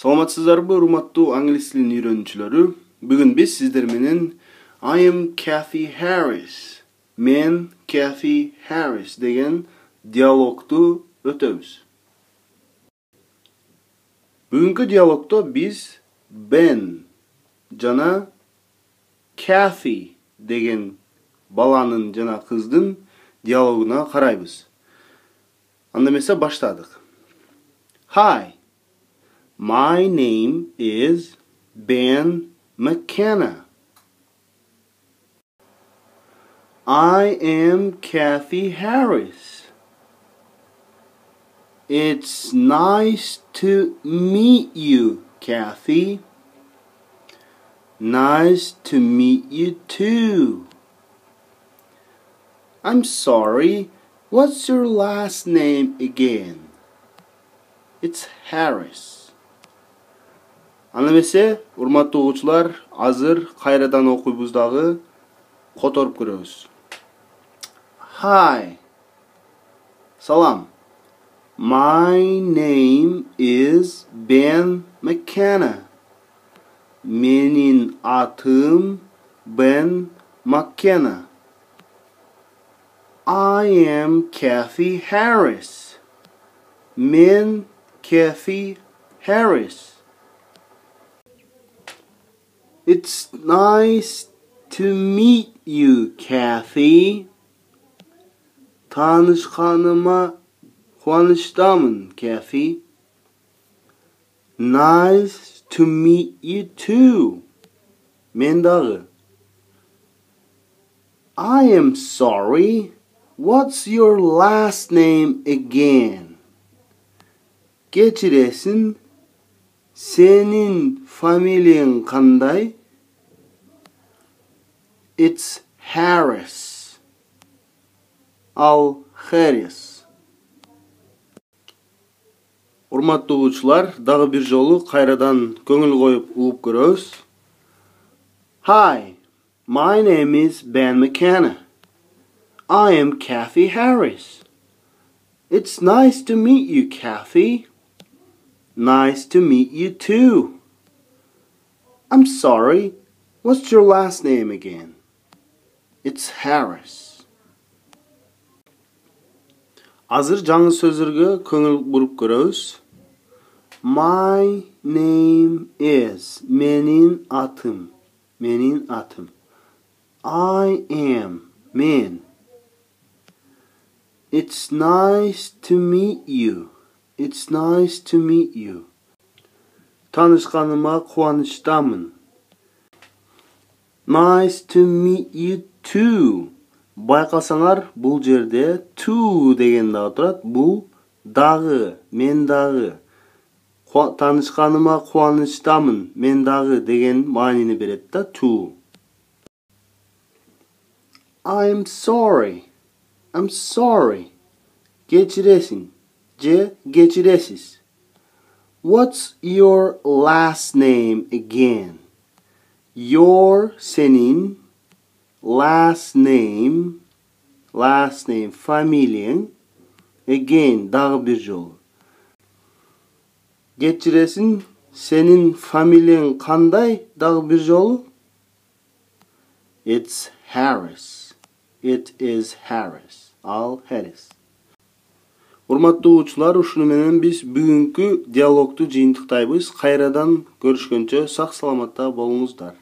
Саламатсыздарбы, урматтуу англис тилин үйрөнүүчүлөрү? Бүгүн биз сиздер менен I am Kathy Harris. Мен Kathy Harris деген диалогту өтөбүз. Бүгүнкү диалогто биз Ben жана Kathy деген баланын жана кыздын диалогуна карайбыз. Анда эмесе баштадык. Hi. My name is Ben McKenna. I am Kathy Harris. It's nice to meet you, Kathy. Nice to meet you too. I'm sorry, what's your last name again? It's Harris. Аны эмесе, урматтуу окуучулар, азыр кайрадан окуйбуз дагы, которуп көрөбүз. Hi. Salam. My name is Ben McKenna. Менин атым Ben McKenna. I am Kathy Harris. Мен Kathy Harris. It's nice to meet you, Kathy. Tanışkanıma kuanıçtamın, Kathy. Nice to meet you too. Men dağı. I am sorry. What's your last name again? Geçiresin. Senin familyen kanday? It's Harris. Al Harris. Урматтуу окуучулар, дагы бир жолу кайрадан көңүл коюп угуп көрөбүз. Hi, my name is Ben McKenna. I am Kathy Harris. It's nice to meet you, Kathy. Nice to meet you too. I'm sorry, what's your last name again? It's Harris. Азыр жаңы сөздөргө көңүл буруп көрөбүз. My name is. Менин атым. Менин атым. I am. Men. It's nice to meet you. It's nice to meet you. Tanışkanıma kuanıçtamın. Nice to meet you too. Байкасаңар, бул жерде too деген дагы турат. Бул дагы, мен дагы. Танышканыма кубанычтамын, мен дагы деген маанини берет да too. I'm sorry. I'm sorry. Geçiresin. Je geçiresiz. What's your last name again? Your senin last name familyen again dagı bir jol. Geçiresin senin familyen kanday dagı bir jol. It's Harris. It is Harris. Al Harris. Урматтуу окуучулар, ушуну менен биз бүгүнкү диалогту жыйынтыктайбыз. Кайрадан көрүшкөнчө сак саламатта болуңуздар.